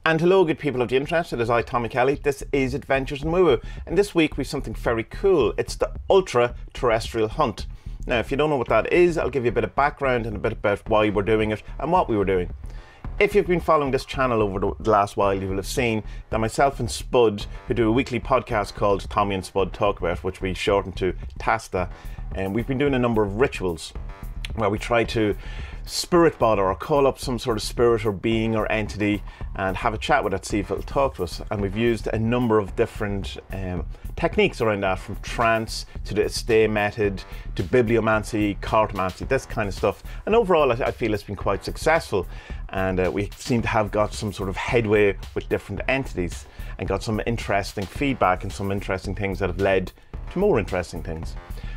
And hello good people of the internet, it is I, Tommie Kelly. This is Adventures in Woo Woo, and this week we've something very cool. It's the ultra terrestrial hunt. Now if you don't know what that is, I'll give you a bit of background and a bit about why we're doing it and what we were doing. If you've been following this channel over the last while, you will have seen that myself and Spud, who do a weekly podcast called Tommie and Spud Talk About, which we shorten to TaSTA, and we've been doing a number of rituals where we try to spirit bother or call up some sort of spirit or being or entity and have a chat with it, see if it'll talk to us. And we've used a number of different techniques around that, from trance to the stay method to bibliomancy, cartomancy, this kind of stuff. And overall I feel it's been quite successful, and we seem to have got some sort of headway with different entities and got some interesting feedback and some interesting things that have led to more interesting things.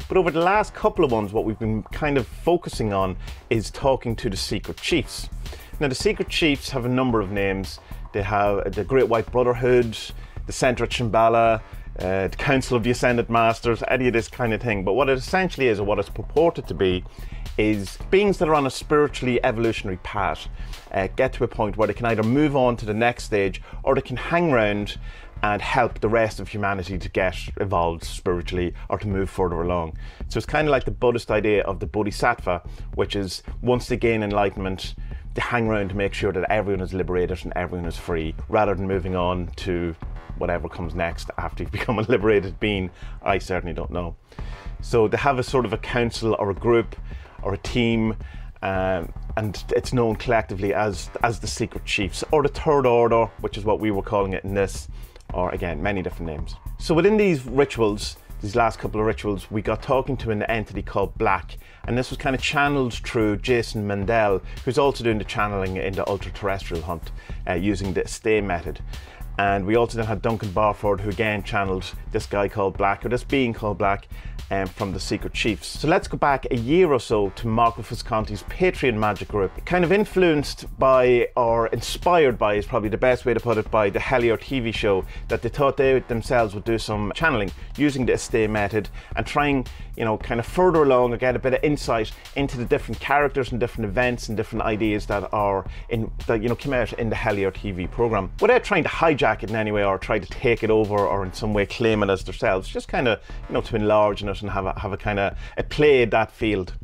But over the last couple of ones, what we've been kind of focusing on is talking to the secret chiefs. Now the secret chiefs have a number of names. They have the Great White Brotherhood, the Centre of Shambhala, the Council of the Ascended Masters, any of this kind of thing. But what it essentially is, or what it's purported to be, is beings that are on a spiritually evolutionary path, get to a point where they can either move on to the next stage or they can hang around and help the rest of humanity to get evolved spiritually or to move further along. So it's kind of like the Buddhist idea of the Bodhisattva, which is once they gain enlightenment, they hang around to make sure that everyone is liberated and everyone is free, rather than moving on to whatever comes next after you've become a liberated being. I certainly don't know. So they have a sort of a council or a group or a team, and it's known collectively as the secret chiefs, or the third order, which is what we were calling it in this, or again, many different names. So within these rituals, these last couple of rituals, we got talking to an entity called Black, and this was kind of channeled through Jason Mandel, who's also doing the channeling in the ultra-terrestrial hunt using the stay method. And we also then had Duncan Barford, who again channeled this guy called Black, or this being called Black, from the Secret Chiefs. So let's go back a year or so to Marco Visconti's Patreon magic group, kind of influenced by, or inspired by is probably the best way to put it, by the HELLIER TV show, that they thought they themselves would do some channeling using the stay method and trying, you know, kind of further along or get a bit of insight into the different characters and different events and different ideas that are in, that, you know, came out in the HELLIER TV program, without trying to hijack it in any way or try to take it over or in some way claim it as themselves, just kind of, you know, to enlarge in it and have a kind of a play at that field.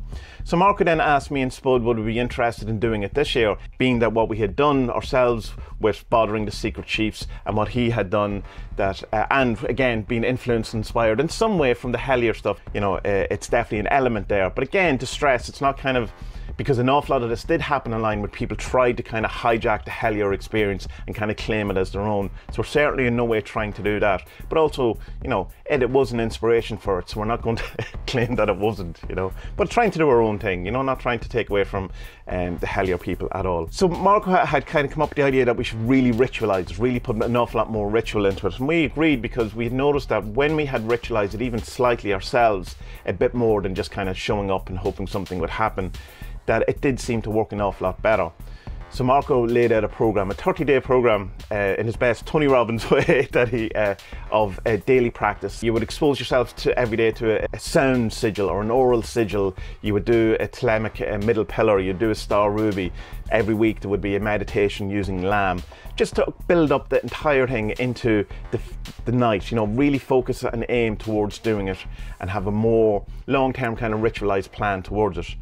So Marco then asked me and Spud would we be interested in doing it this year, being that what we had done ourselves with bothering the secret chiefs and what he had done, that and again being influenced and inspired in some way from the HELLIER stuff. You know, it's definitely an element there, but again, to stress, it's not kind of, because an awful lot of this did happen online where people tried to kind of hijack the HELLIER experience and kind of claim it as their own. So we're certainly in no way trying to do that. But also, you know, it was an inspiration for it, so we're not going to claim that it wasn't, you know. But trying to do our own thing, you know, not trying to take away from the HELLIER people at all. So Marco had kind of come up with the idea that we should really ritualize it, really put an awful lot more ritual into it. And we agreed because we had noticed that when we had ritualized it even slightly ourselves, a bit more than just kind of showing up and hoping something would happen, that it did seem to work an awful lot better. So Marco laid out a program, a 30-day program in his best Tony Robbins way, that he of a daily practice. You would expose yourself to every day to a sound sigil or an oral sigil. You would do a Thelemic middle pillar. You'd do a star ruby. Every week there would be a meditation using lamb, just to build up the entire thing into the night. You know, really focus and aim towards doing it and have a more long-term kind of ritualized plan towards it.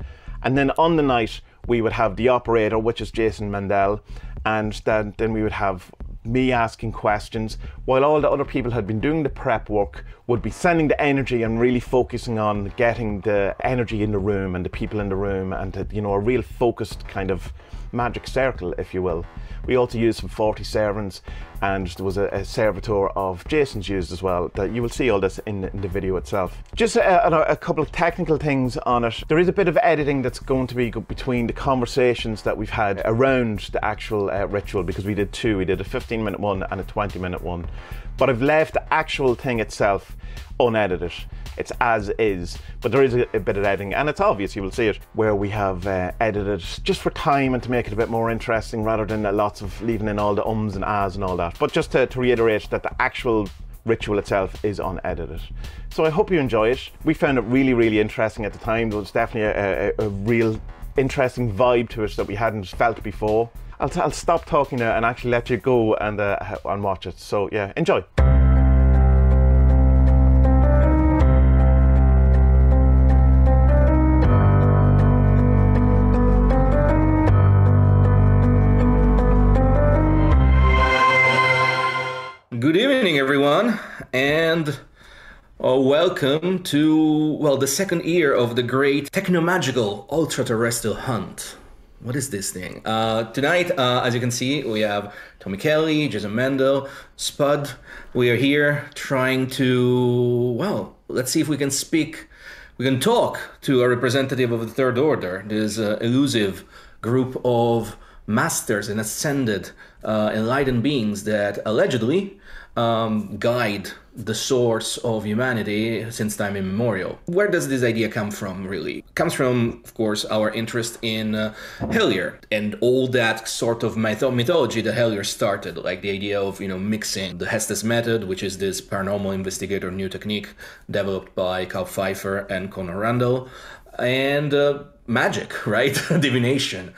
And then on the night, we would have the operator, which is Jason Mandel, and then we would have me asking questions, while all the other people had been doing the prep work, would be sending the energy and really focusing on getting the energy in the room and the people in the room, and you know, a real focused kind of magic circle, if you will. We also used some 40 servants, and there was a servitor of Jason's used as well. That you will see all this in the video itself. Just a couple of technical things on it. There is a bit of editing that's going to be between the conversations that we've had around the actual ritual, because we did two. We did a 15-minute one and a 20-minute one. But I've left the actual thing itself unedited. It's as is, but there is a bit of editing, and it's obvious, you will see it, where we have edited just for time and to make it a bit more interesting, rather than lots of leaving in all the ums and ahs and all that. But just to reiterate that the actual ritual itself is unedited. So I hope you enjoy it. We found it really, really interesting at the time. There was definitely a real interesting vibe to it that we hadn't felt before. I'll stop talking now and actually let you go and watch it. So yeah, enjoy. Good evening, everyone, and welcome to, well, the second year of the great technomagical ultra-terrestrial hunt. What is this thing? Tonight, as you can see, we have Tommie Kelly, Jason Mendel, Spud. We are here trying to, well, let's see if we can talk to a representative of the Third Order, this elusive group of masters and ascended enlightened beings that allegedly guide the source of humanity since time immemorial. Where does this idea come from, really? It comes from, of course, our interest in HELLIER and all that sort of mythology that HELLIER started, like the idea of, mixing the HESTES method, which is this paranormal investigator new technique developed by Cal Pfeiffer and Conor Randall, and magic, right? Divination,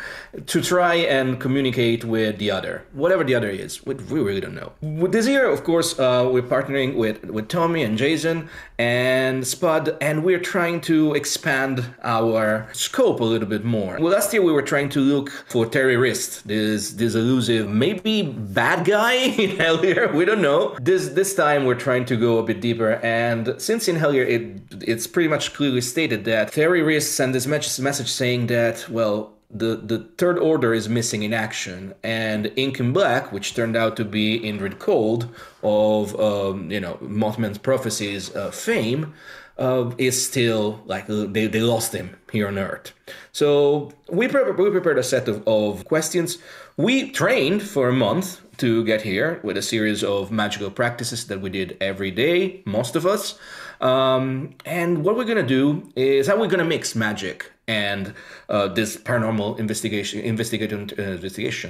to try and communicate with the other, whatever the other is. We really don't know. This year, of course, we're partnering with Tommie and Jason and Spud, and we're trying to expand our scope a little bit more. Well, last year we were trying to look for terrorist, this elusive, maybe bad guy in HELLIER, we don't know. This time we're trying to go a bit deeper, and since in HELLIER it's pretty much clearly stated that terrorists send this message saying that, well, the Third Order is missing in action, and Ink in Black, which turned out to be Indrid Cold of Mothman's Prophecies fame, is still like they lost him here on Earth. So we prepared a set of questions. We trained for a month to get here with a series of magical practices that we did every day, most of us. And what we're gonna do is how we're gonna mix magic and this paranormal investigation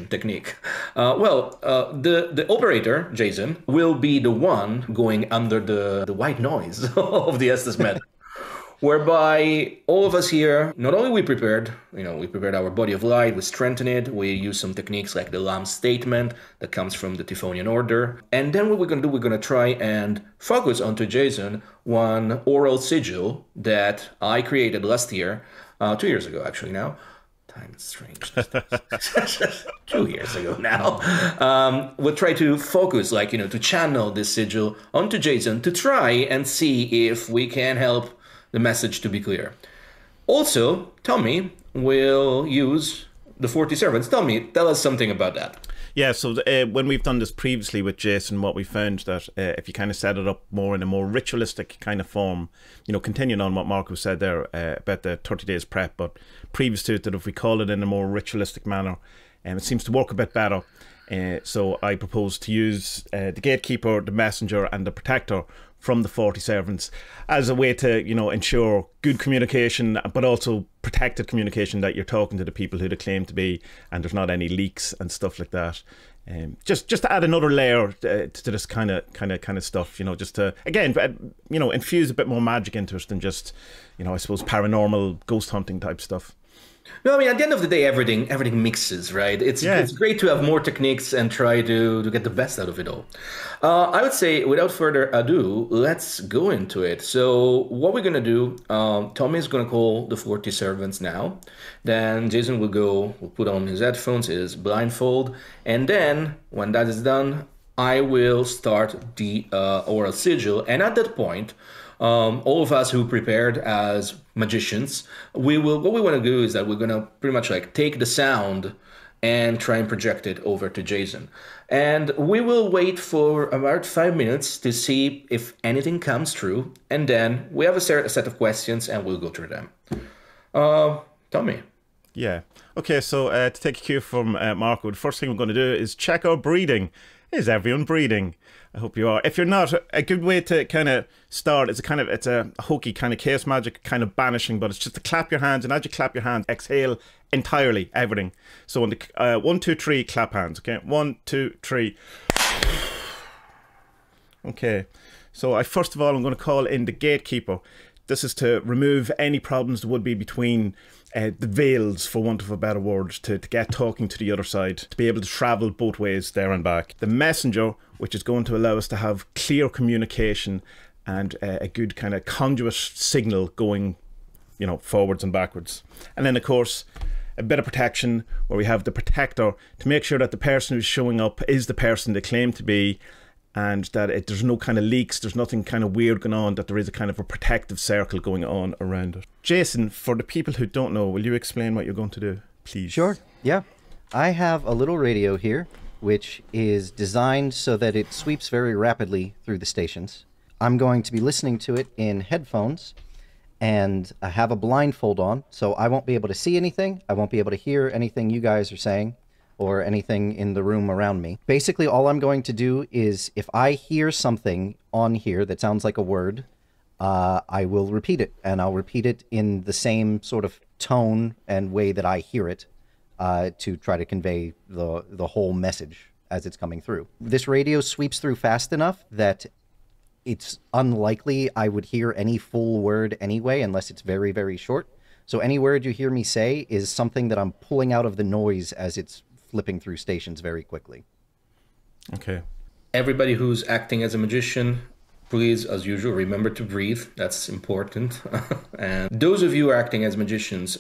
technique. The operator, Jason, will be the one going under the white noise of the Estes method, whereby all of us here, not only we prepared our body of light, we strengthened it, we use some techniques like the Lamb statement that comes from the Typhonian order, and then what we're gonna do, we're gonna try and focus onto Jason one oral sigil that I created last year, 2 years ago, actually now. Time is strange. 2 years ago now. We'll try to focus, to channel this sigil onto Jason to try and see if we can help the message to be clear. Also, Tommie will use the 40 servants. Tommie, tell us something about that. Yeah, so when we've done this previously with Jason, what we found that if you kind of set it up more in a more ritualistic kind of form, continuing on what Marco said there about the 30 days prep, but previous to it, that if we call it in a more ritualistic manner, it seems to work a bit better. So I propose to use the gatekeeper, the messenger, and the protector from the 40 servants as a way to, ensure good communication, but also protected communication, that you're talking to the people who they claim to be, and there's not any leaks and stuff like that. Just to add another layer to this kind of stuff, just to again, infuse a bit more magic into it than just, I suppose, paranormal ghost hunting type stuff. No, I mean, at the end of the day, everything mixes, right? It's great to have more techniques and try to get the best out of it all. I would say, without further ado, let's go into it. So what we're going to do, Tommie is going to call the 40 servants now. Then Jason will put on his headphones, his blindfold. And then, when that is done, I will start the oral sigil. And at that point, all of us who prepared as magicians, what we want to do is that we're going to pretty much take the sound and try and project it over to Jason. And we will wait for about 5 minutes to see if anything comes true. And then we have a set of questions and we'll go through them. Tommie. Yeah. Okay, so to take a cue from Marco, the first thing we're going to do is check our breathing. Is everyone breathing? I hope you are. If you're not, a good way to kind of start is it's a hokey kind of chaos magic kind of banishing, but it's just to clap your hands, and as you clap your hands, exhale entirely everything. So on the 1, 2, 3, clap hands. Okay, 1, 2, 3. Okay, so first of all, I'm going to call in the gatekeeper. This is to remove any problems there would be between the veils, for want of a better word, to get talking to the other side, to be able to travel both ways there and back. The messenger, which is going to allow us to have clear communication and a good kind of conduit signal going, you know, forwards and backwards. And then, of course, a bit of protection where we have the protector to make sure that the person who's showing up is the person they claim to be, and that there's no kind of leaks, there's nothing kind of weird going on, that there is a kind of a protective circle going on around it. Jason, for the people who don't know, will you explain what you're going to do, please? Sure, yeah. I have a little radio here, which is designed so that it sweeps very rapidly through the stations. I'm going to be listening to it in headphones, and I have a blindfold on, so I won't be able to see anything. I won't be able to hear anything you guys are saying, or anything in the room around me. Basically, all I'm going to do is, if I hear something on here that sounds like a word, I will repeat it, and I'll repeat it in the same sort of tone and way that I hear it, to try to convey the whole message as it's coming through. This radio sweeps through fast enough that it's unlikely I would hear any full word anyway, unless it's very, very short. So any word you hear me say is something that I'm pulling out of the noise as it's flipping through stations very quickly. Okay. Everybody who's acting as a magician, please, as usual, remember to breathe. That's important. And those of you who are acting as magicians,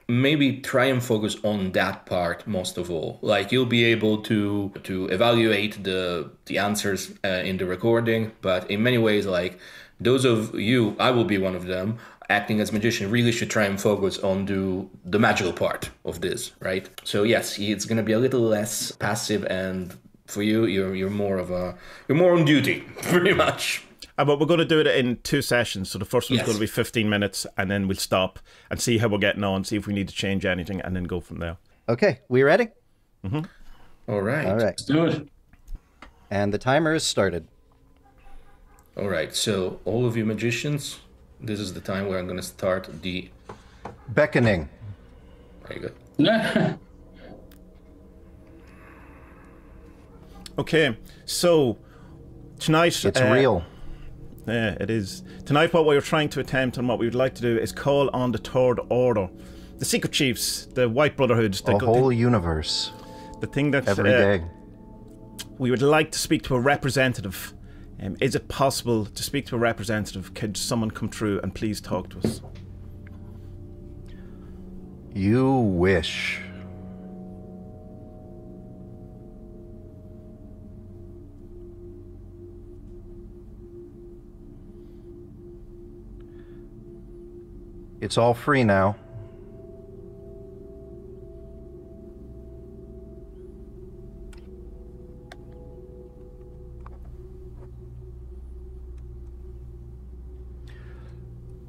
maybe try and focus on that part most of all. Like, you'll be able to evaluate the answers in the recording, but in many ways, like, those of you, I will be one of them, acting as magician, really should try and focus on the magical part of this, right? So yes, it's going to be a little less passive, and for you, you're more on duty, pretty much. But we're going to do it in 2 sessions. So the first one's going to be 15 minutes, and then we'll stop and see how we're getting on, see if we need to change anything, and then go from there. Okay, we ready? Mm-hmm. All right. Let's do it. And the timer is started. All right, so all of you magicians, this is the time where I'm going to start the beckoning. Very good. Okay, so tonight... It's real. Yeah, it is. Tonight what we're trying to attempt and what we would like to do is call on the Third Order. The Secret Chiefs, the White Brotherhood. The whole universe. The thing that... every day. We would like to speak to a representative. Is it possible to speak to a representative? Could someone come through and please talk to us? You wish. It's all free now.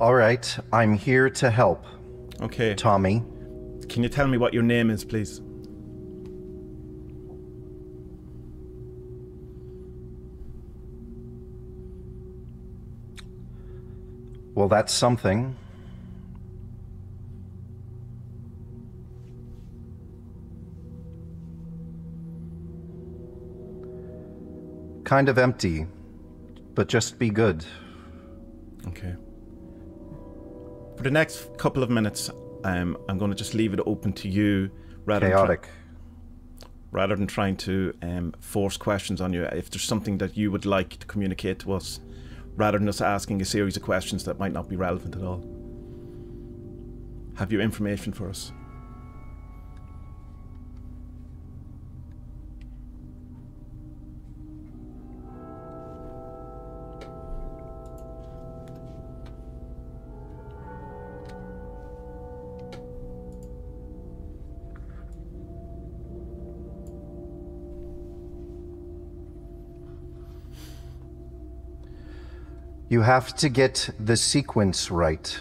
All right, I'm here to help. Okay. Tommie. Can you tell me what your name is, please? Well, that's something. Kind of empty, but just be good. Okay. For the next couple of minutes, I'm going to just leave it open to you, rather than trying to force questions on you. If there's something that you would like to communicate to us, rather than us asking a series of questions that might not be relevant at all. Have you information for us? You have to get the sequence right.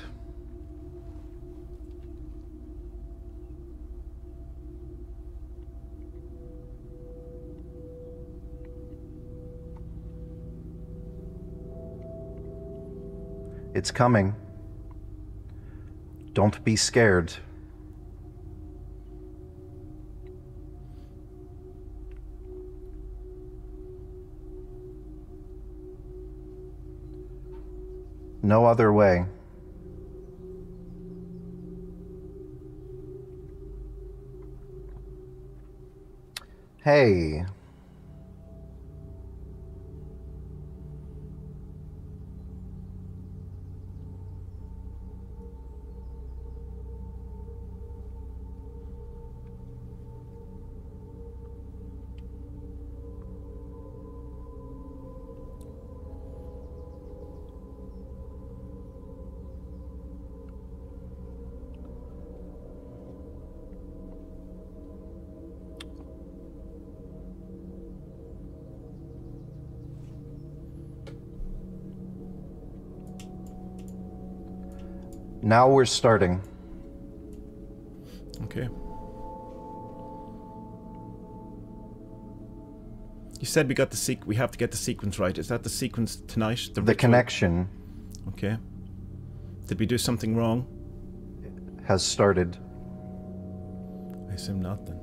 It's coming. Don't be scared. No other way. Hey. Now we're starting. Okay. You said we got we have to get the sequence right. Is that the sequence tonight? The ritual? connection Okay. Did we do something wrong? has started. I assume not then.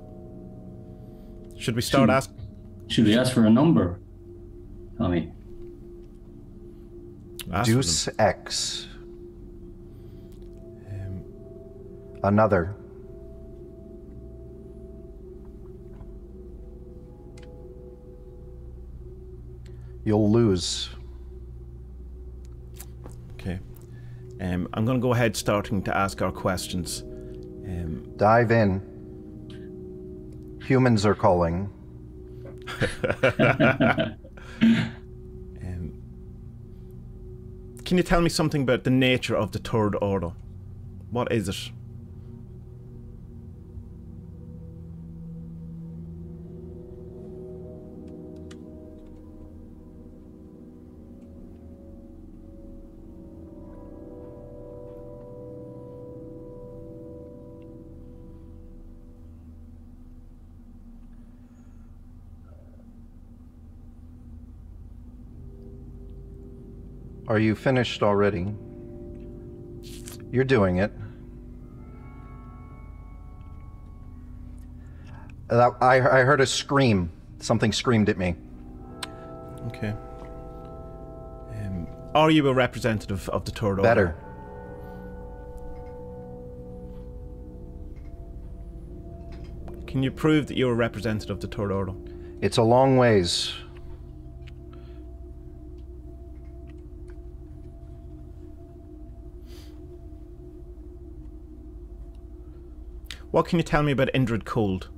Should we start asking? Should we ask for a number, Tommie? Deuce X. Another. You'll lose. Okay. I'm going to go ahead starting to ask our questions. Dive in. Humans are calling. Can you tell me something about the nature of the Third Order? What is it? Are you finished already? You're doing it. I heard a scream. Something screamed at me. Okay. Are you a representative of the Third Order? Better. Can you prove that you're a representative of the Third Order? It's a long ways. What can you tell me about Indrid Cold?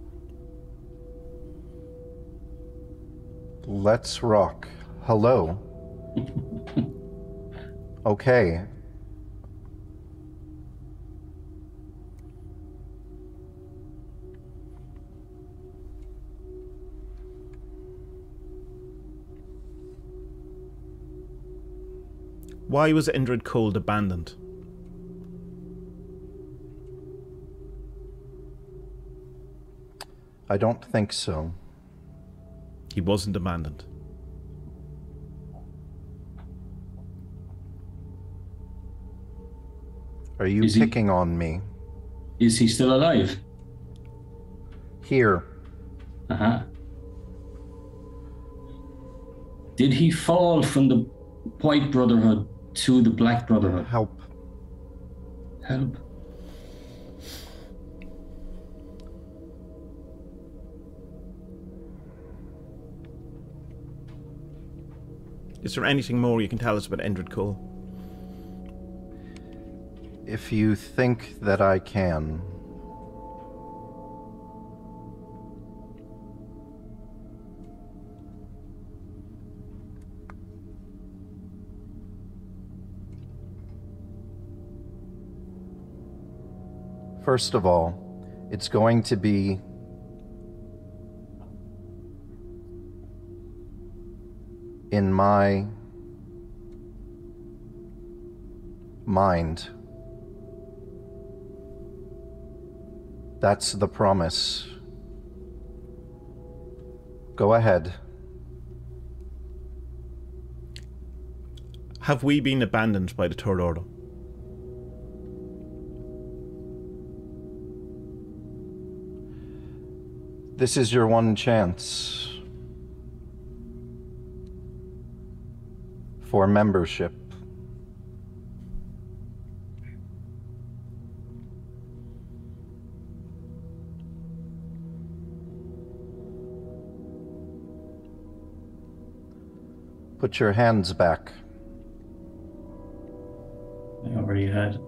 Let's rock. Hello. Okay. Why was Indrid Cold abandoned? I don't think so. He wasn't abandoned. Are you picking on me? Is he still alive? Here. Uh-huh. Did he fall from the White Brotherhood to the Black Brotherhood? Help. Help. Is there anything more you can tell us about Indrid Cole? If you think that I can. First of all, it's going to be in my mind. That's the promise. Go ahead. Have we been abandoned by the Third Order? This is your one chance for membership. Put your hands back. I already had.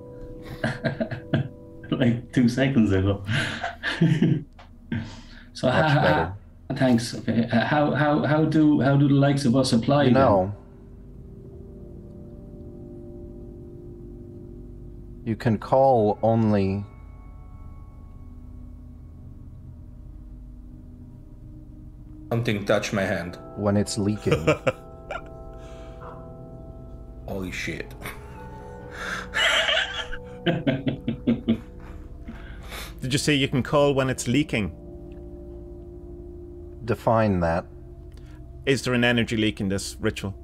Like 2 seconds ago. So Much better. Thanks. Okay. How do the likes of us apply? You know, you can call only Something touched my hand. when it's leaking. Holy shit. Did you say you can call when it's leaking? Define that. Is there an energy leak in this ritual?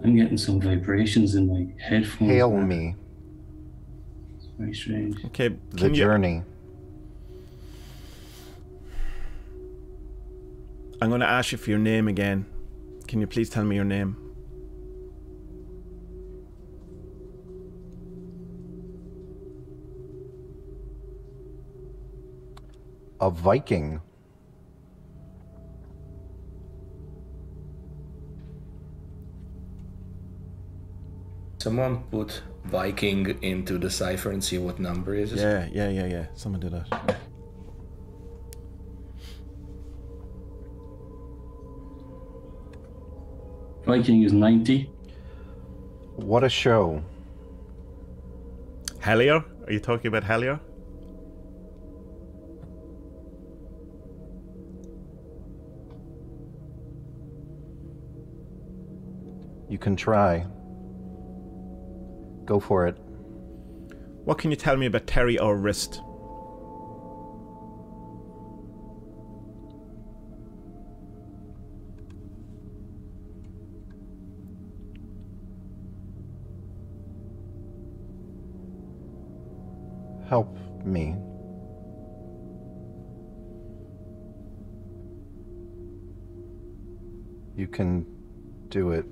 I'm getting some vibrations in my headphones. Hail now. me. It's very strange. Okay, The journey. I'm going to ask you for your name again. Can you please tell me your name? A Viking. Someone put Viking into the cipher and see what number is it? Yeah. Someone did that. Viking is 90. What a show. HELLIER? Are you talking about HELLIER? You can try. Go for it. What can you tell me about Terry or Wrist? Help me. You can do it.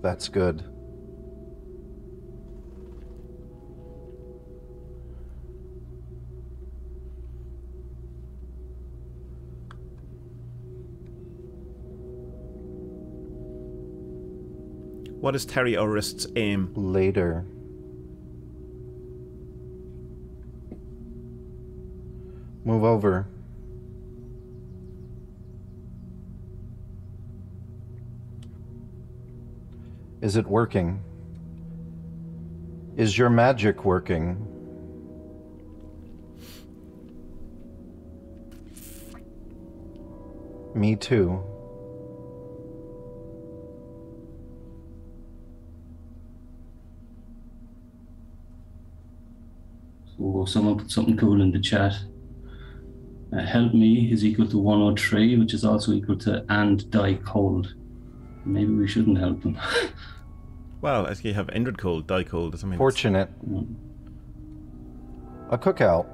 That's good. What is Terry or Wrist's aim? Later. Move over. Is it working? Is your magic working? Me too. So someone put something cool in the chat. Help me is equal to 103, which is also equal to and die cold. Maybe we shouldn't help them. Well, as you have Indrid Cold, Die Cold, doesn't mean Fortunate. A cookout.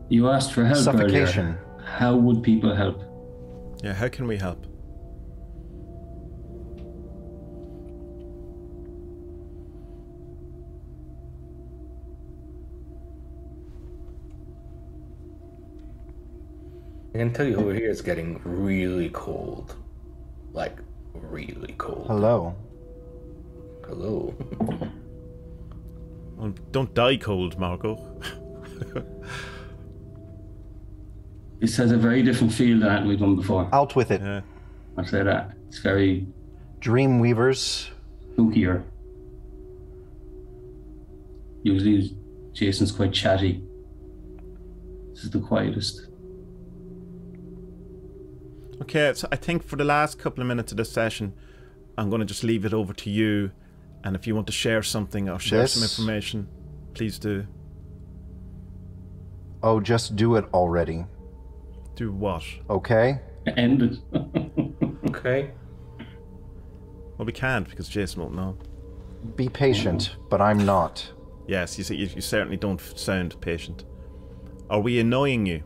You asked for help Suffocation. earlier. How would people help? Yeah, how can we help? I can tell you over here it's getting really cold. Like, really cold. Hello. Hello. Well, don't die cold, Marco. This has a very different feel than we've done before. Out with it. Yeah. I'll say that. It's very Dreamweavers. spookier. Usually Jason's quite chatty. This is the quietest. Okay, so I think for the last couple of minutes of this session, I'm going to just leave it over to you. And if you want to share something or share some information, please do. Oh, just do it already. Do what? Okay? End it. Okay. Well, we can't because Jason won't know. Be patient, but I'm not. Yes, you see, you certainly don't sound patient. Are we annoying you?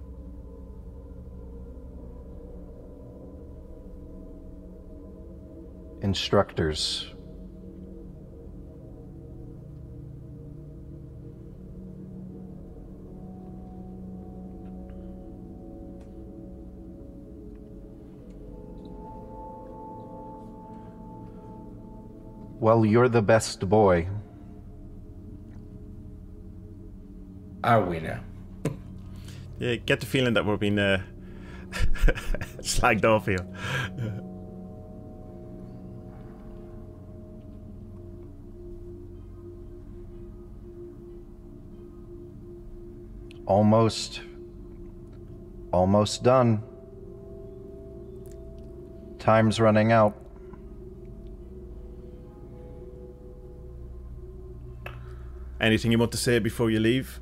Instructors. Well, you're the best boy. Are we now? Yeah, get the feeling that we're being slagged off here. Almost done. Time's running out. Anything you want to say before you leave?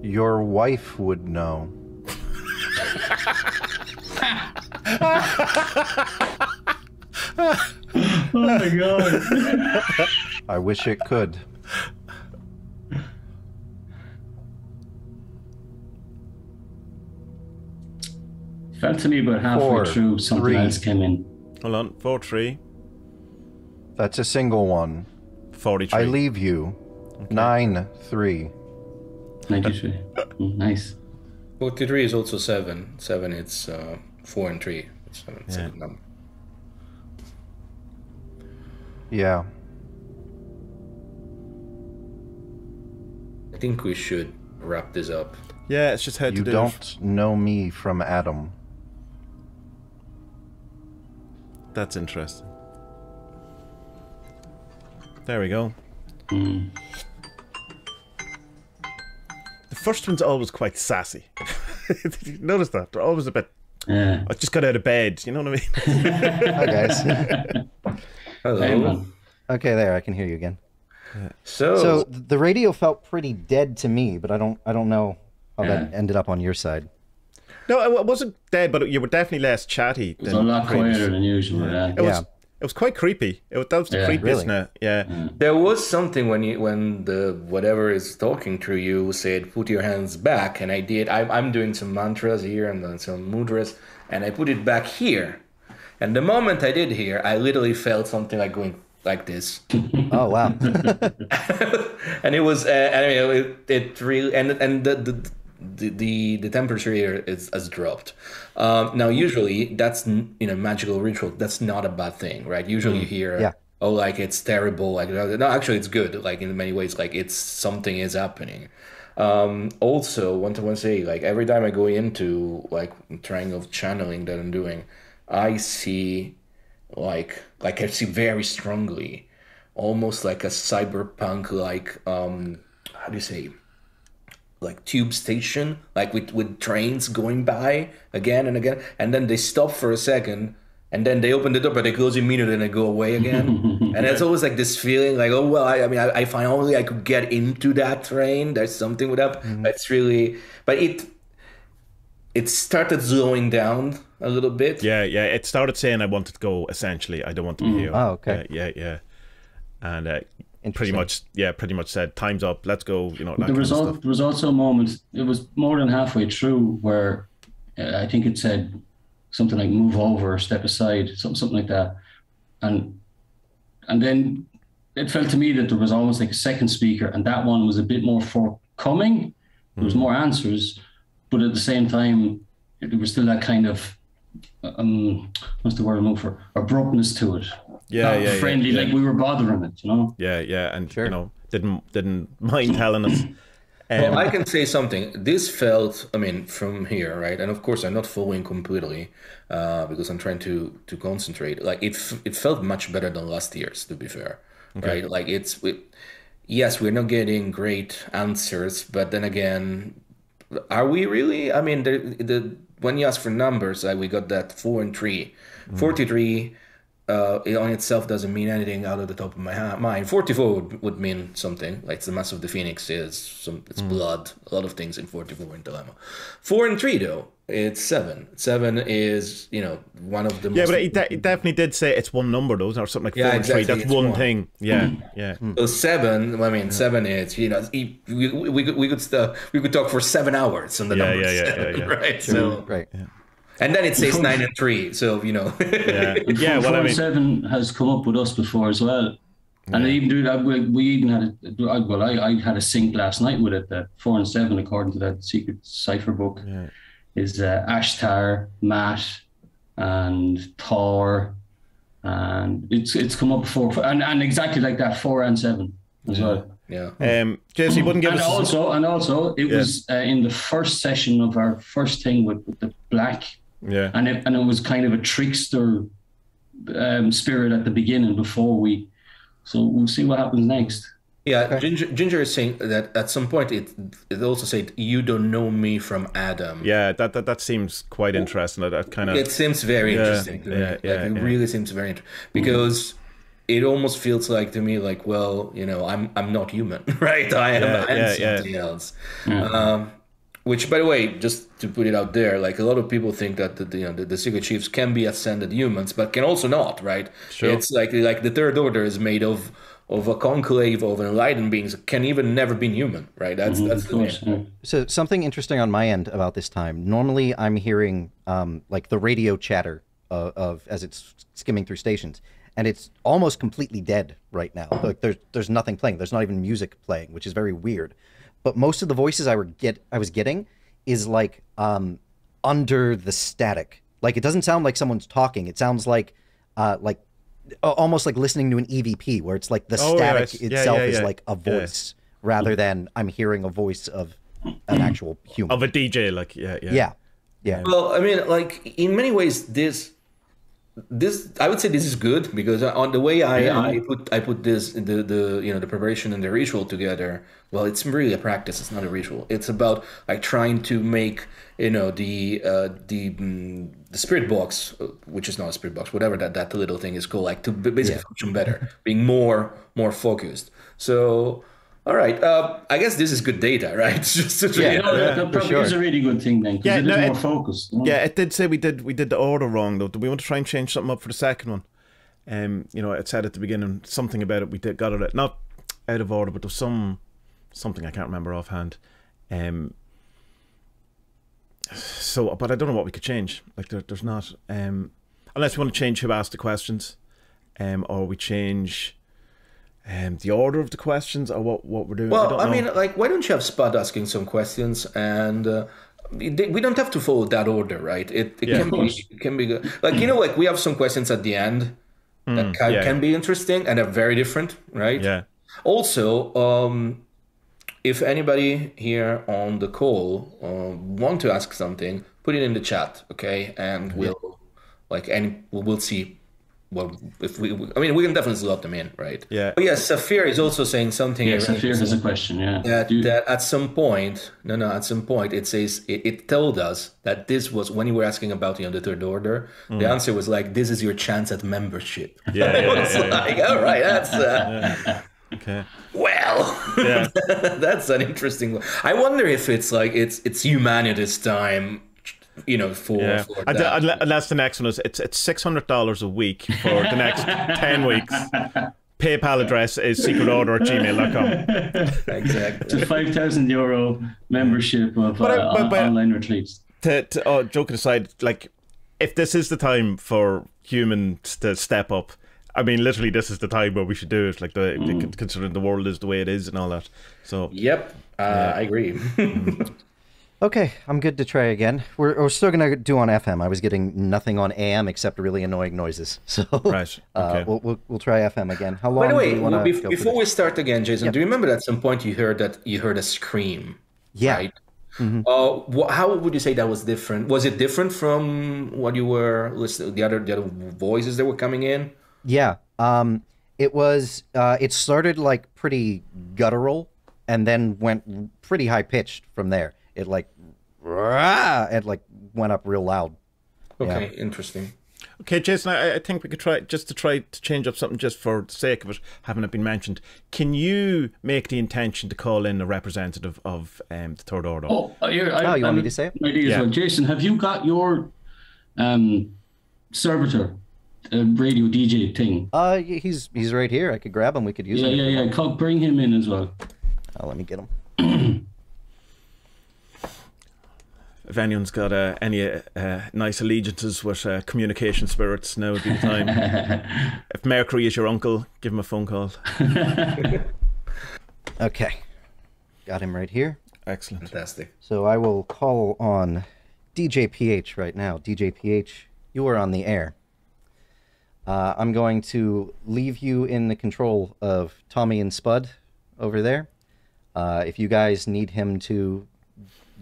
Your wife would know. Oh my god. I wish it could. Felt to me about halfway 4, through something 3. else came in. Hold on. 4-3. That's a single one. 43. I leave you. Okay. 9-3. 93. Nice. 43 is also 7. 7, it's 4 and 3. It's a good number. Yeah. I think we should wrap this up. Yeah, it's just how to You do don't know me from Adam. That's interesting. There we go. Mm. The first one's always quite sassy. Did you notice that? They're always a bit... Yeah. I just got out of bed, you know what I mean? Hi, guys. Hello. Hey, man. Okay, there, I can hear you again. So So the radio felt pretty dead to me, but I don't know how that ended up on your side. No, it wasn't dead, but you were definitely less chatty. It was a lot quieter than usual. Yeah. It was quite creepy. That was the Yeah. creepiest Really? now. Yeah. there was something when the whatever is talking to you said put your hands back, and I did. I'm doing some mantras here and then some mudras, and I put it back here. And the moment I did here, I literally felt something like going like this. Oh, wow. And it was it really and the temperature here has dropped. Now usually that's in a magical ritual, that's not a bad thing, right? Usually you hear Yeah. oh, like it's terrible, like no, actually it's good, like in many ways, like it's something is happening. Also want to say, like every time I go into like triangle of channeling that I'm doing, I see like I see very strongly, almost like a cyberpunk, like how do you say, like tube station, like with trains going by again and again, and then they stop for a second, and then they open the door, but they close immediately and they go away again. And it's always like this feeling, like, oh well, I mean, I finally I could get into that train. There's something with that. It's really, but it started slowing down a little bit. Yeah. It started saying I wanted to go, essentially. I don't want to be here. Oh, okay. Yeah. And pretty Interesting. much said, time's up, let's go, you know, that There kind of stuff. there was also a moment, it was more than halfway through, where I think it said something like move over or step aside, something like that. And then it felt to me that there was almost like a second speaker, and that one was a bit more forthcoming. There was more answers, but at the same time, there was still that kind of, what's the word I'm looking for? Abruptness to it. Not friendly, like we were bothering it, you know? Yeah, and Sure. you know, didn't mind telling us. Well, I can say something. This felt, I mean, from here, right? And of course, I'm not following completely because I'm trying to concentrate. Like it felt much better than last year's, to be fair, right? Like yes, we're not getting great answers, but then again, are we really? I mean, when you ask for numbers, like we got that 4 and 3, 43. it on itself doesn't mean anything out of the top of my mind. 44 would mean something. Like the mass of the phoenix is it's blood. A lot of things in 44 in Dilemma. 4 and 3 though, it's 7. 7 is one of the most. Yeah, but it definitely did say it's one number though, or something like 4 and 3. That's it's one thing. Yeah, yeah. So 7. I mean, 7 is we could talk for 7 hours on the number 7, right? So Right. Yeah. and then it says 9 and 3. So Yeah. Yeah, Well, I mean, 7 has come up with us before as well. And I even do that. We even had I had a sync last night with it that 4 and 7, according to that secret cipher book, is Ashtar, Matt, and Thor, and it's come up before, and exactly like that, 4 and 7 as well. yeah. Jesse wouldn't give And us. also, it was in the first session of our first thing with the black. Yeah. And it was kind of a trickster spirit at the beginning before we. So we'll see what happens next. Yeah, Ginger is saying that at some point it also said, "You don't know me from Adam." Yeah, that seems quite interesting. That kind of. It seems very interesting to me. It really seems very interesting because it almost feels like to me like, well, I'm not human, right? I am something else. Which, by the way, just to put it out there, like a lot of people think that the secret chiefs can be ascended humans, but can also not, right? Sure. It's like the Third Order is made of a conclave of enlightened beings, can even never be human, right? That's the thing. So something interesting on my end about this time. Normally, I'm hearing like the radio chatter of as it's skimming through stations, and it's almost completely dead right now. Like there's nothing playing. There's not even music playing, which is very weird. But most of the voices I was getting is like under the static. Like it doesn't sound like someone's talking. It sounds like almost like listening to an EVP, where it's like the static itself is like a voice rather than I'm hearing a voice of an actual human. Of a DJ, like yeah. Well, I mean, like in many ways, this I would say this is good because on the way I put this the preparation and the ritual together. Well, it's really a practice. It's not a ritual. It's about like trying to make the spirit box, which is not a spirit box, whatever that little thing is called, like to basically function better, being more focused. So. All right. I guess this is good data, right? Just to that probably is a really good thing then, because it is more focused. Yeah, it did say we did the order wrong though. Do we want to try and change something up for the second one? It said at the beginning something about it. We got it not out of order, but there was something I can't remember offhand. So, but I don't know what we could change. Like there's not unless we want to change who asked the questions, or we change. The order of the questions, or what we're doing. Well, I mean, like, why don't you have Spud asking some questions, and we don't have to follow that order, right? It can be good. Like like we have some questions at the end that can be interesting and are very different, right? Yeah. Also, if anybody here on the call want to ask something, put it in the chat, okay? And we'll see. Well, we can definitely slot them in, right? Yeah. But yes, Saphir is also saying something. Yeah, Saphir has a question. Yeah. That at some point, at some point, it says it told us that this was when you were asking about the Third Order. The answer was like, "This is your chance at membership." Like, all right, that's. Okay. Well, that's an interesting one. I wonder if it's like it's humanity's time. For that. Unless the next one is it's $600 a week for the next 10 weeks. PayPal address is secretorder@gmail.com. Exactly. It's a €5,000 membership of online retreats. Joking aside, like if this is the time for humans to step up, I mean, literally, this is the time where we should do it. Like considering the world is the way it is and all that. So. Yep, I agree. Okay, I'm good to try again. We're still going to do on FM. I was getting nothing on AM except really annoying noises. So right. Okay. We'll try FM again. How long? By the way, do you want to go before we start again, Jason, Yep. do you remember at some point you heard a scream? Yeah. Right? How would you say that was different? Was it different from what you were listening? The other voices that were coming in? Yeah. It was. It started like pretty guttural, and then went pretty high pitched from there. It like went up real loud. Okay, interesting. Okay, Jason, I think we could try to change up something just for the sake of it, having it been mentioned. Can you make the intention to call in a representative of the Third Order? You want me to say it? Idea as well. Jason, have you got your servitor radio DJ thing? He's right here. I could grab him. We could use him. Yeah. Bring him in as well. Let me get him. If anyone's got any nice allegiances with communication spirits, now would be the time. If Mercury is your uncle, give him a phone call. Okay. Got him right here. Excellent. Fantastic. So I will call on DJ PH right now. DJ PH, you are on the air. I'm going to leave you in the control of Tommie and Spud over there. If you guys need him to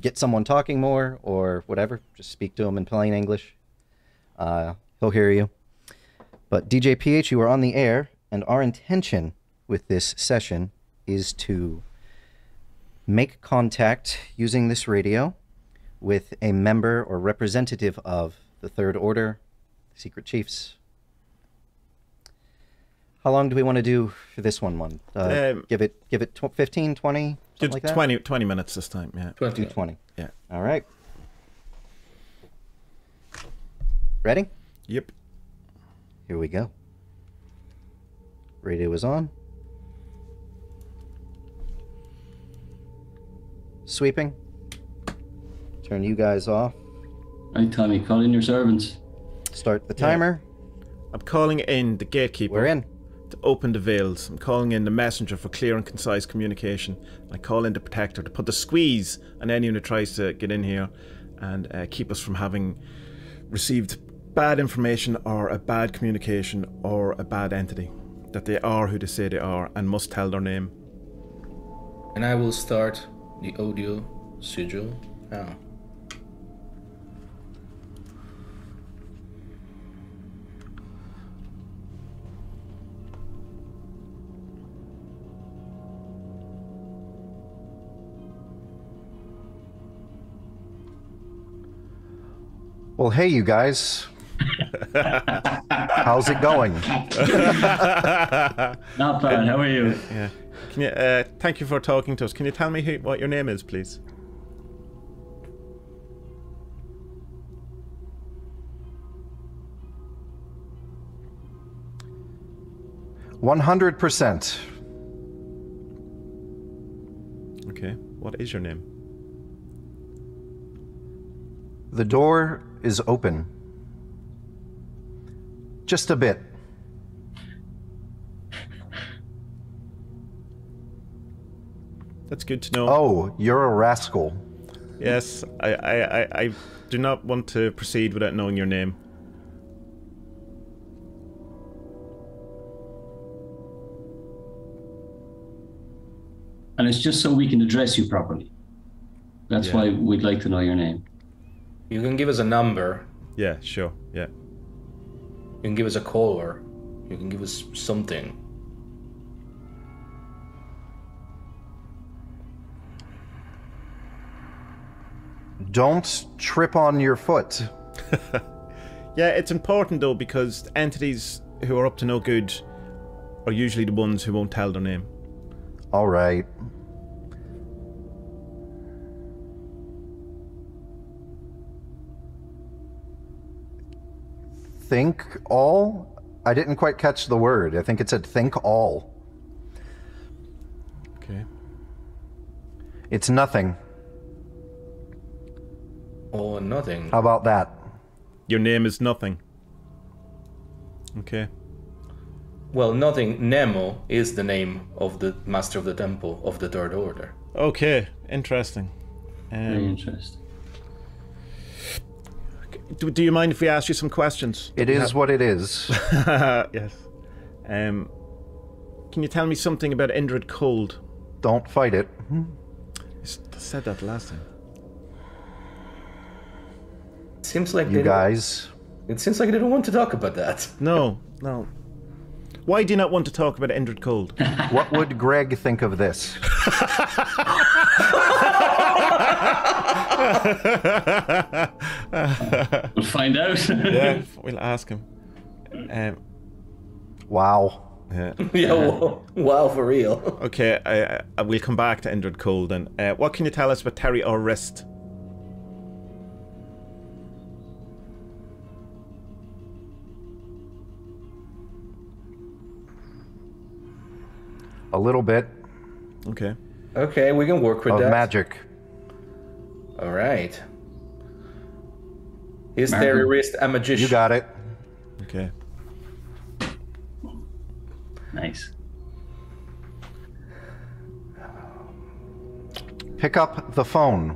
get someone talking more or whatever, just speak to him in plain English. He'll hear you. But DJ PH, you are on the air, and our intention with this session is to make contact using this radio with a member or representative of the Third Order, Secret Chiefs. How long do we want to do for this one? Give it 15, 20, something like that? 20 minutes this time, yeah. Do 20. Yeah. All right. Ready? Yep. Here we go. Radio is on. Sweeping. Turn you guys off. Right, Tommy, call in your servants. Start the timer. I'm calling in the gatekeeper. We're in. To open the veils. I'm calling in the messenger for clear and concise communication. I call in the protector to put the squeeze on anyone who tries to get in here and keep us from having received bad information or a bad communication or a bad entity. That they are who they say they are and must tell their name. And I will start the audio sigil now. Well, hey, you guys. How's it going? Not bad. How are you? Yeah. Can you? Thank you for talking to us. Can you tell me what your name is, please? %. Okay. What is your name? The door is open. Just a bit. That's good to know. Oh, you're a rascal. Yes, I do not want to proceed without knowing your name. And it's just so we can address you properly. That's why we'd like to know your name. You can give us a number. Yeah, sure, yeah. You can give us a caller. You can give us something. Don't trip on your foot. Yeah, it's important though because entities who are up to no good are usually the ones who won't tell their name. All right. Think all? I didn't quite catch the word. I think it said think all. Okay. It's nothing. Or nothing. How about that? Your name is nothing. Okay. Well, nothing. Nemo is the name of the Master of the Temple of the Third Order. Okay, interesting. Very interesting. Do you mind if we ask you some questions? It is what it is. Yes. Can you tell me something about Indrid Cold? Don't fight it. I said that last time. Seems like You guys. It seems like they don't want to talk about that. No. Why do you not want to talk about Indrid Cold? What would Greg think of this? We'll find out. Yeah, we'll ask him. Wow. Yeah. Yeah, wow, for real. Okay, I will come back to Indrid Cole then. What can you tell us about Terry or Rist? A little bit Okay. Okay, we can work with of that. magic. All right. Is Marco. terrorist a magician? You got it. Okay. Nice. Pick up the phone.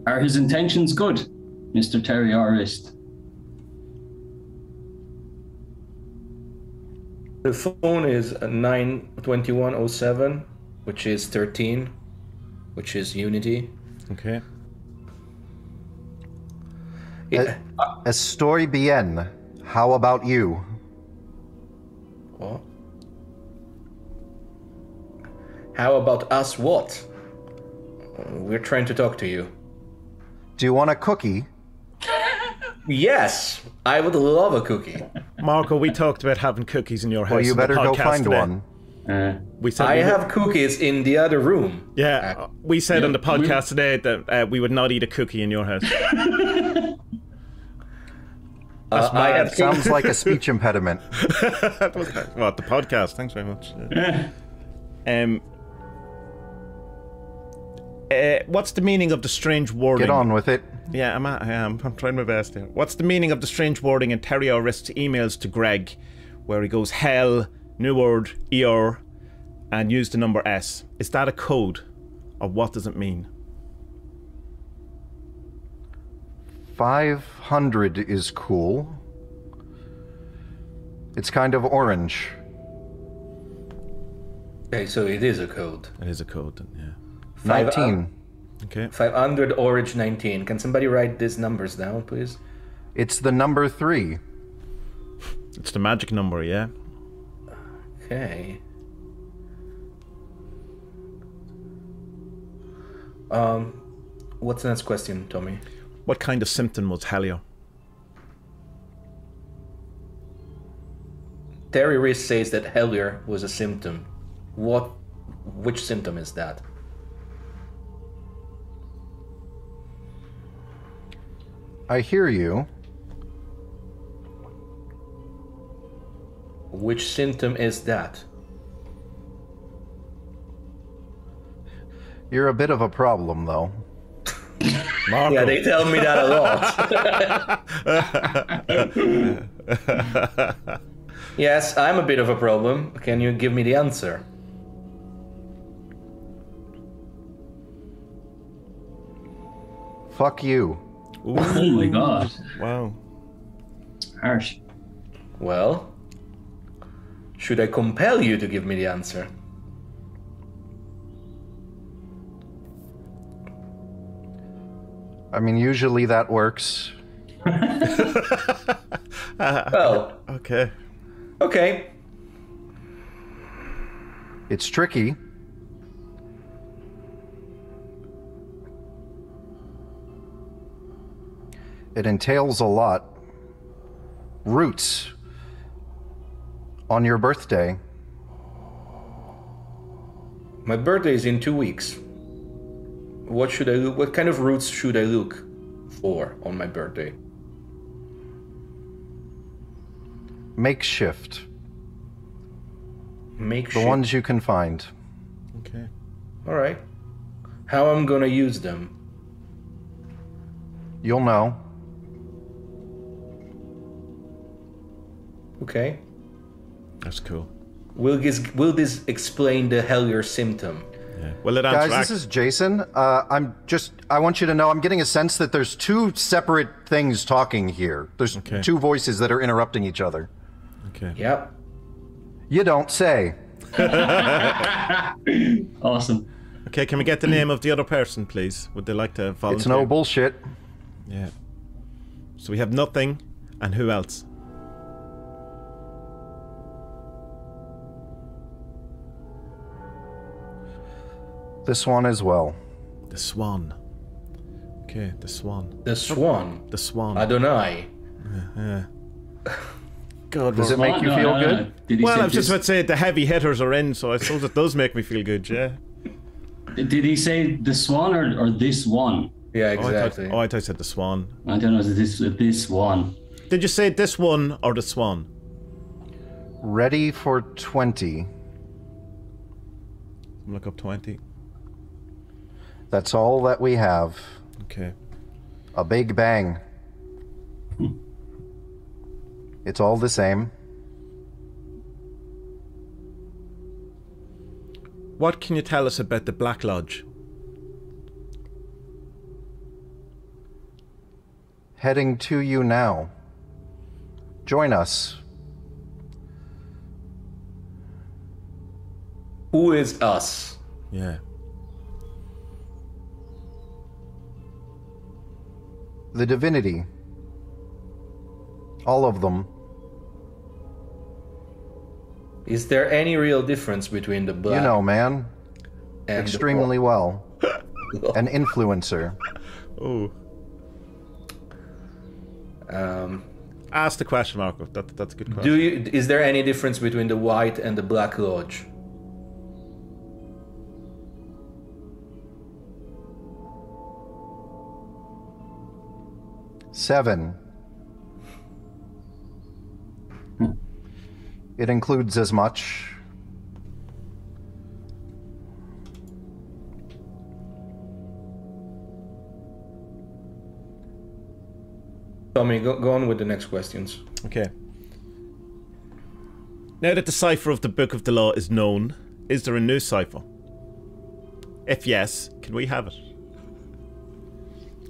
Are his intentions good, Mr. Terrorist? The phone is 92107, which is 13, which is Unity. Okay. Estoy bien. How about you? What? How about us what? We're trying to talk to you. Do you want a cookie? Yes, I would love a cookie. Marco, we talked about having cookies in your house. Well, you in the better go podcast find today. one. We said I we would- have cookies in the other room. Yeah, we said on the podcast today that we would not eat a cookie in your house. I have Sounds like a speech impediment. What, the podcast? Thanks very much. What's the meaning of the strange wording? Get on with it. Yeah, I'm trying my best here. What's the meaning of the strange wording in Terry Orist's emails to Greg, where he goes hell, new word, ER, and use the number S? Is that a code, or what does it mean? 500 is cool. It's kind of orange. Okay, so it is a code. It is a code, then, yeah. 19. Okay. 500 orange 19. Can somebody write these numbers down, please? It's the number 3. It's the magic number, yeah. Okay. What's the next question, Tommy? What kind of symptom was HELLIER? Terry Reese says that HELLIER was a symptom. Which symptom is that? I hear you. Which symptom is that? You're a bit of a problem, though. Marco. Yeah, they tell me that a lot. Yes, I'm a bit of a problem. Can you give me the answer? Fuck you. Ooh, Oh my god. wow. Harsh. Well, should I compel you to give me the answer? I mean, usually that works. Well, Okay. okay. It's tricky. It entails a lot. Roots. On your birthday. My birthday is in 2 weeks. What should I look? What kind of roots should I look for on my birthday? Makeshift. Make The sure. ones you can find. Okay. All right. How I'm gonna use them? You'll know. Okay. That's cool. Will this explain the HELLIER symptom? Yeah. Well, it Guys, answers. this is Jason. I want you to know I'm getting a sense that there's two separate things talking here. There's Okay. two voices that are interrupting each other. Okay. Yep. You don't say. Awesome. Okay, can we get the name of the other person, please? Would they like to volunteer? It's no bullshit. Yeah. So we have nothing, and who else? This one as well. The Swan. Okay, the swan. The swan. The swan. Adonai. Yeah. God, Does it make you feel good? Did he well, say I was just this- about to say the heavy hitters are in, so I suppose it does make me feel good, yeah. Did he say the swan or this one? Yeah, Oh, exactly. I thought you said the swan. I don't know. Is this one? Did you say this one or the swan? Ready for 20. Look up 20. That's all that we have. Okay. A big bang. It's all the same. What can you tell us about the Black Lodge? Heading to you now. Join us. Who is us? Yeah. The divinity. All of them. Is there any real difference between the black You know, man. and Extremely well. An influencer. Oh. Ask the question, Marco. That's a good question. Is there any difference between the White and the Black Lodge? Seven. It includes as much. Tommie, go on with the next questions. Okay. Now that the cipher of the Book of the Law is known, is there a new cipher? If yes, can we have it?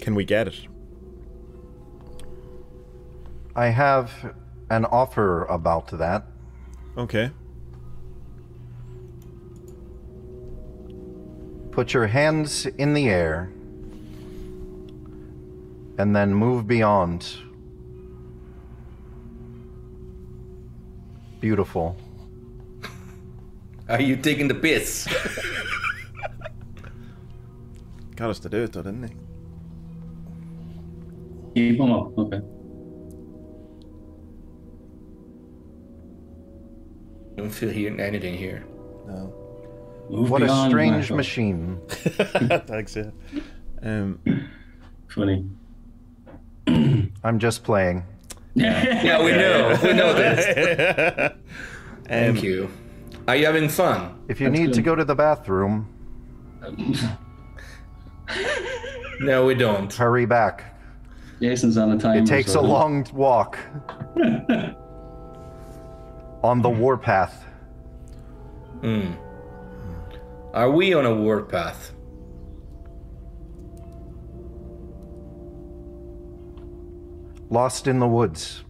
Can we get it? I have an offer about that. Okay. Put your hands in the air. And then move beyond. Beautiful. Are you taking the piss? Got us to do it though, didn't he? Keep them up. Okay. I don't feel hearing anything here. No. Move What a beyond, strange Marco. machine. Thanks, yeah. Funny. I'm just playing. Yeah, we know. We know this. Thank you. Are you having fun? If you That's need to good. go to the bathroom, No, we don't. hurry back. Jason's on a timer. It takes so- a long walk. On the warpath. Are we on a warpath? Lost in the woods.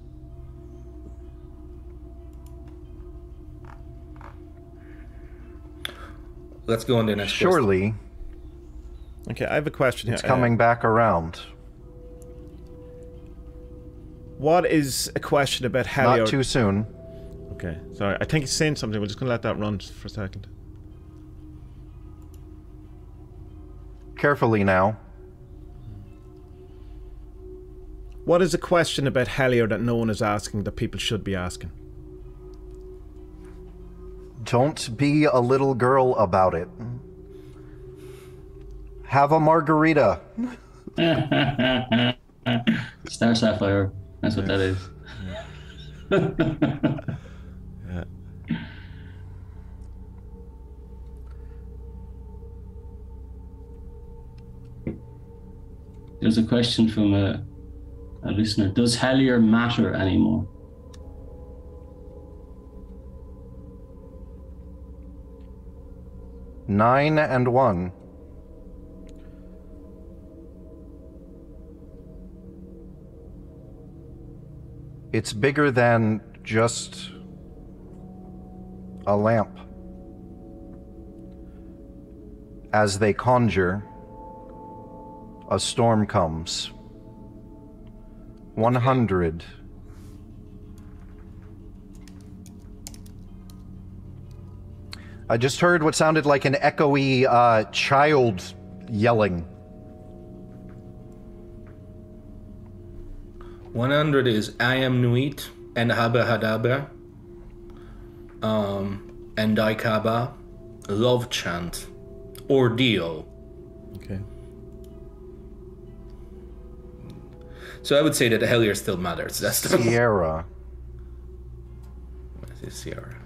Let's go on the next question. Surely Okay, I have a question here. it's coming back around. What is a question about HELLIER? Not too soon. Okay, sorry. I think he's saying something. We're just going to let that run for a second. Carefully now. What is a question about HELLIER that no one is asking that people should be asking? Don't be a little girl about it. Have a margarita. Star Sapphire. That's what that is. There's a question from a listener. Does Hellier matter anymore? 9 and 1. It's bigger than just a lamp. As they conjure, a storm comes. 100. I just heard what sounded like an echoey child yelling. 100 is I am Nuit and Haba Hadaba. And Daikaba, Love Chant, Ordeal. Okay. So I would say that the Hellier still matters. That's the Sierra. What is Sierra?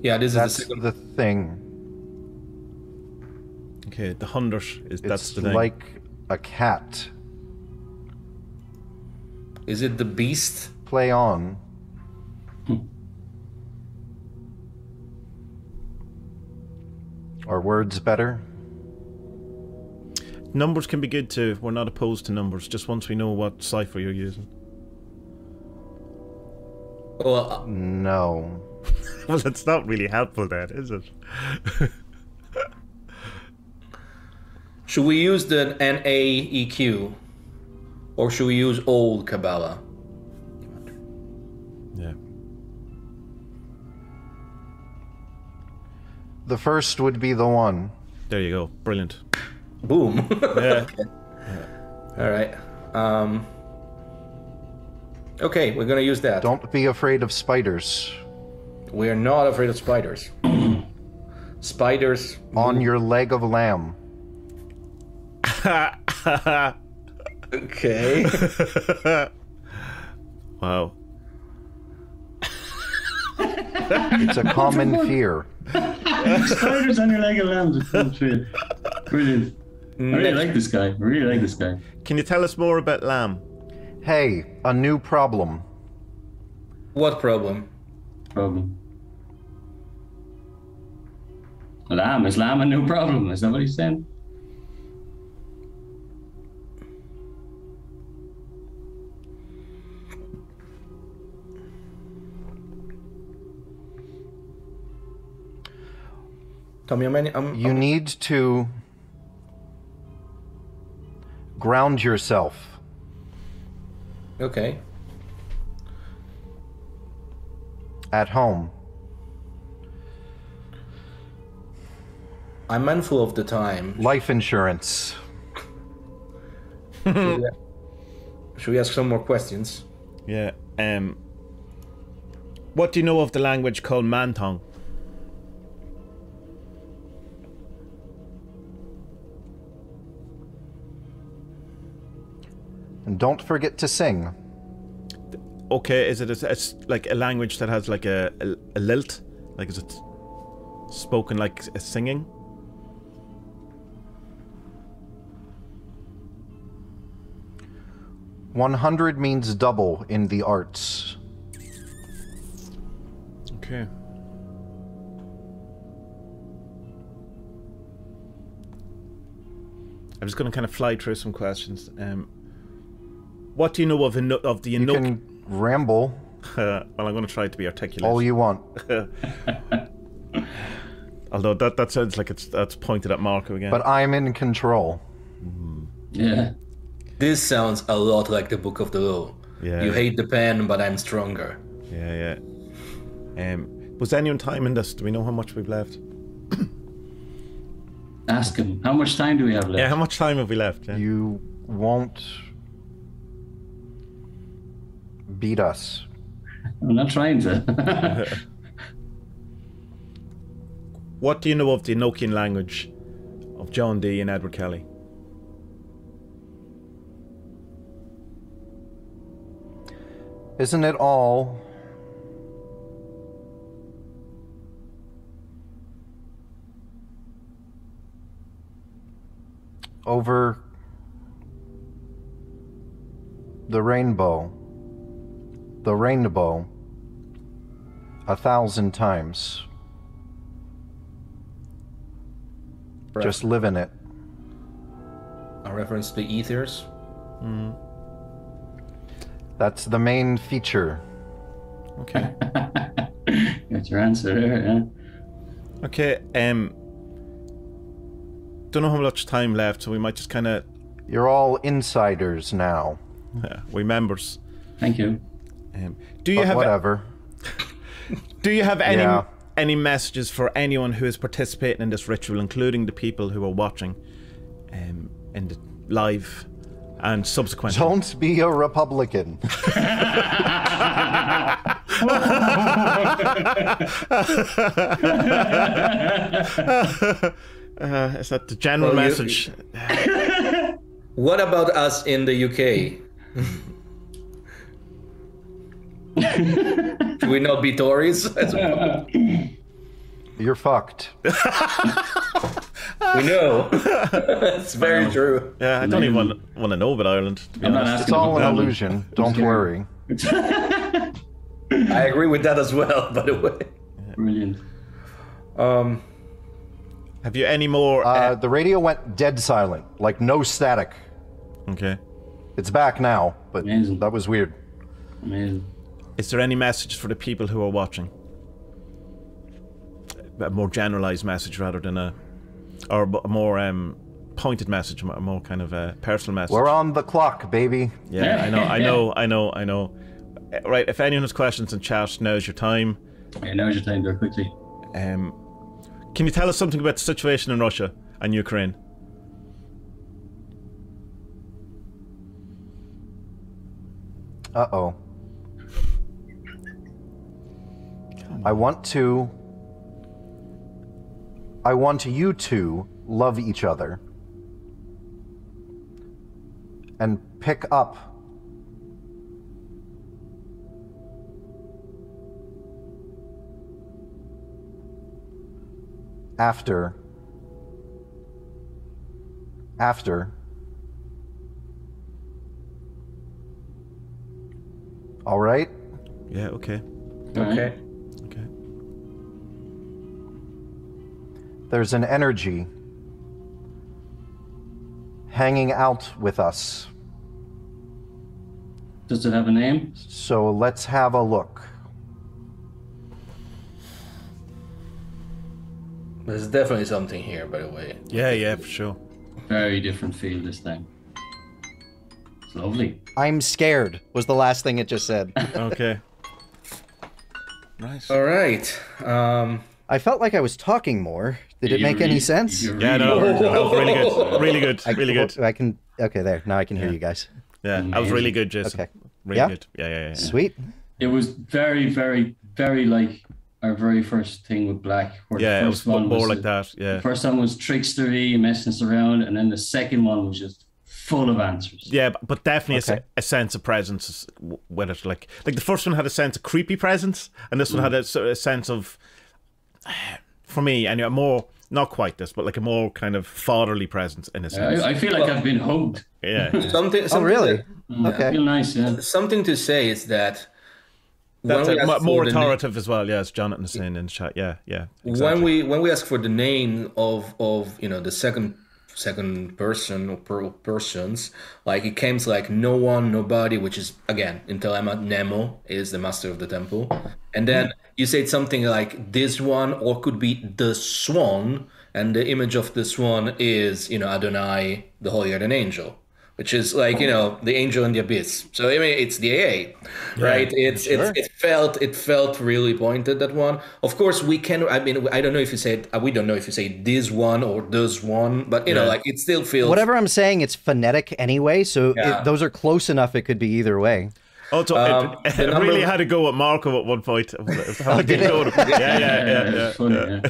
Yeah, this That's is the second. the thing. Okay, the 100 is that's It's the thing. like a cat. Is it the beast? Play on. Are words better? Numbers can be good too. We're not opposed to numbers, just once we know what cipher you're using. Well, No. Well, that's not really helpful then, is it? should we use the NAEQ? Or should we use old Kabbalah? Yeah. The first would be the one. There you go. Brilliant. Boom. Yeah. All right. Okay, we're gonna use that. Don't be afraid of spiders. We're not afraid of spiders. Spiders. On your leg of lamb. Okay. Wow. It's a common fear. Spiders on your leg of lambs. Brilliant. I really like this guy. I really like this guy. Can you tell us more about lamb? Hey, a new problem. What problem? Problem. Lamb, is lamb a new problem? Is that what he's saying? Tommie, You need to ground yourself. Okay. At home. I'm mindful of the time. Life insurance. Should we ask some more questions? Yeah. What do you know of the language called Mantong? And don't forget to sing. Okay, is it it's like a language that has like a lilt? Like is it spoken like a singing? $100 means double in the arts. Okay. I'm just going to kind of fly through some questions. What do you know of the You Inuk? can ramble Well, I'm going to try to be articulate. all you want. Although that sounds like that's pointed at Marco again. But I'm in control. Yeah. This sounds a lot like the Book of the Law. Yeah. You hate the pen, but I'm stronger. Yeah. Was anyone timing this? Do we know how much we've left? Ask him. How much time do we have left? Yeah, how much time have we left? Yeah. You won't beat us. I'm not trying to. What do you know of the Enochian language of John Dee and Edward Kelly? Isn't it all over the rainbow? The rainbow 1,000 times. Just live in it. A reference to the ethers. That's the main feature. Okay. That's your answer there, yeah. Okay. Don't know how much time left, so we might just kind of You're all insiders now. we members. Thank you. Do you But have whatever. Do you have any Yeah. any messages for anyone who is participating in this ritual, including the people who are watching, in live and subsequent. Don't be a Republican. Is that the general message? What about us in the UK? Should we not be Tories? You're fucked. We know. It's very true. Yeah, I don't even want to know about Ireland, to be honest. It's all an illusion. Don't worry. I agree with that as well, by the way. Brilliant. Have you any more? The radio went dead silent, like no static. Okay. It's back now, but Amazing. that was weird. Amazing. Is there any message for the people who are watching? A more generalized message rather than a more pointed message, a more kind of a personal message. We're on the clock, baby. Yeah, I know. Right, if anyone has questions in chat, now's your time. Yeah, now's your time, go quickly. Can you tell us something about the situation in Russia and Ukraine? Uh-oh. I want you to love each other and pick up after all right? Yeah, okay. Okay. There's an energy hanging out with us. Does it have a name? So let's have a look. There's definitely something here, by the way. Yeah, for sure. Very different feel this time. It's lovely. I'm scared was the last thing it just said. Okay. Nice. All right. I felt like I was talking more. Did it make any sense? Yeah, no, that was really good. Really good. Really good. I can. Okay, there. Now I can hear you guys. Yeah, that was really good, Jason. Okay. Really Yeah? good. Yeah. Sweet. It was very, very, very like our very first thing with Black. Where Yeah, the it first was one more was like that. Yeah. The first one was trickstery, messing us around, and then the second one was just full of answers. Yeah, but definitely Okay. a sense of presence with it. Like the first one had a sense of creepy presence, and this one had a sort of sense of, for me, and more, not quite this, but like a more kind of fatherly presence in a sense. I feel like I've been hugged. Yeah. Something Oh, really? I Okay. feel nice, yeah. Something to say is that That's when we ask more for the name- authoritative as well, yeah, as Jonathan is saying in the chat. Yeah, exactly. when we ask for the name of the second person or persons, like it comes like no one, nobody, which is again in Telema, Nemo is the master of the temple, and then you said something like this one, or could be the swan, and the image of the swan is Adonai, the holier than angel, which is like the angel in the abyss. So I mean it's the AA, right? It felt really pointed, that one. Of course we can. I mean I don't know if you said we don't know if you say this one or this one, but like it still feels Whatever I'm saying, it's phonetic anyway, so Yeah. those are close enough. It could be either way. Also, it the number- really had to go with Marco at one point. How did it go? Yeah. It's funny,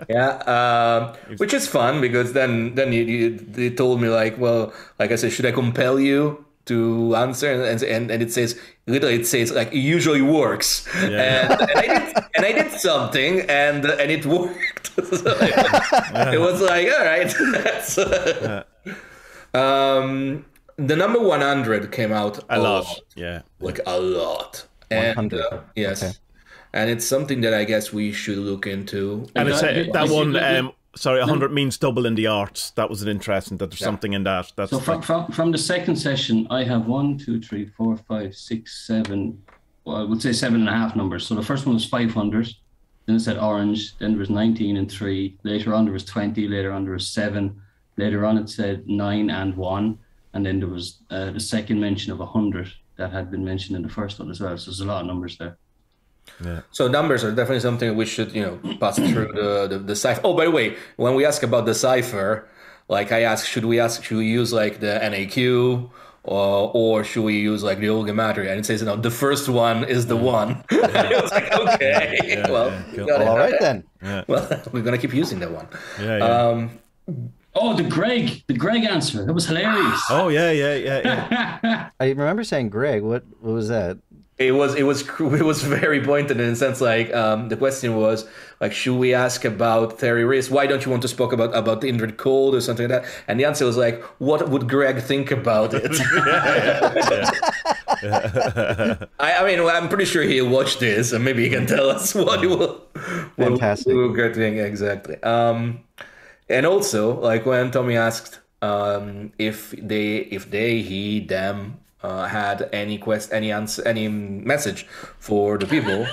yeah. which is fun because then they told me like I said, should I compel you to answer? And it says like it usually works. Yeah. And I did something and it worked. So it was like, all right. The number 100 came out A lot. Yeah. like a lot. And 100. yes. Okay. And it's something that I guess we should look into. And it's that one. Look, Sorry, 100 means double in the arts. That was an interesting. That there's something in that. That's So from the second session, I have 1, 2, 3, 4, 5, 6, 7. Well, I would say 7.5 numbers. So the first one was 500. Then it said orange. Then there was 19 and 3. Later on there was 20. Later on there was 7. Later on it said 9 and 1. And then there was the second mention of 100 that had been mentioned in the first one as well. So there's a lot of numbers there. Yeah. So numbers are definitely something we should, pass through the cipher. Oh, by the way, when we ask about the cipher, like I asked, should we use like the NAQ or should we use like the Olgamatria? And it says, no, the first one is the one. I was like, okay, well, cool. got it. All right then. Well, we're gonna keep using that one. Yeah. Oh, the Greg answer. That was hilarious. Oh yeah. I remember saying Greg. What was that? It was very pointed in a sense. Like the question was like, should we ask about Terry Reese? Why don't you want to speak about the Indrid Cold or something like that? And the answer was like, what would Greg think about it? I mean, I'm pretty sure he'll watch this and maybe he can tell us what he will. Fantastic. What Greg think exactly. And also, like when Tommie asked if he, them had any answer, any message for the people,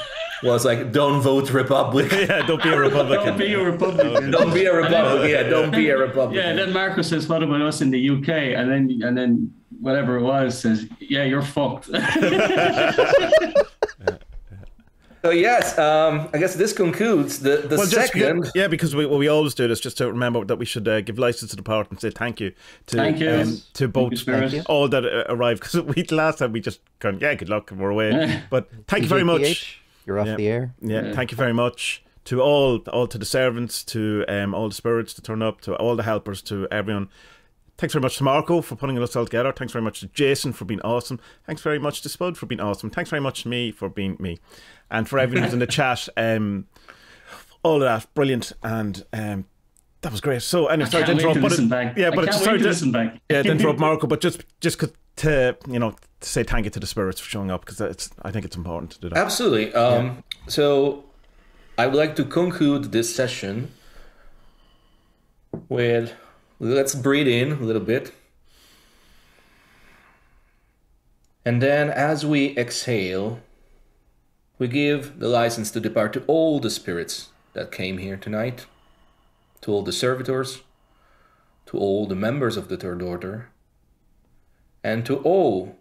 was like, don't vote Republican. Yeah, don't be a Republican. Don't be a Republican. Don't be a Republican. Yeah, don't be a Republican. Yeah, then Marco says, what about us in the UK? And then whatever it was says, yeah, you're fucked. So yes, I guess this concludes the second. Because we always do this, just to remember that we should give license to the part and say thank you to both all that arrived, because last time we just kind of, good luck and we're away. But thank you very much. You're off the air. Yeah, thank you very much to all to the servants, to all the spirits to turn up, to all the helpers, to everyone. Thanks very much to Marco for putting us all together. Thanks very much to Jason for being awesome. Thanks very much to Spud for being awesome. Thanks very much to me for being me. And for everyone who's in the chat, all of that, brilliant. And that was great. So anyway, sorry to interrupt. To interrupt Marco, but just to say thank you to the spirits for showing up, because I think it's important to do that. Absolutely. So I would like to conclude this session with, let's breathe in a little bit. And then as we exhale, we give the license to depart to all the spirits that came here tonight, to all the servitors, to all the members of the Third Order, and to all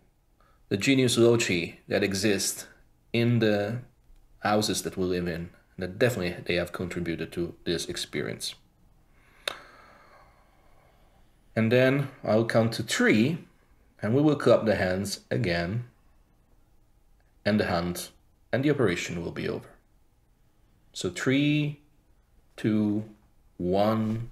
the genius loci that exist in the houses that we live in, that definitely they have contributed to this experience. And then I'll count to 3, and we will clap the hands again, and the hunt and the operation will be over. So 3, 2, 1.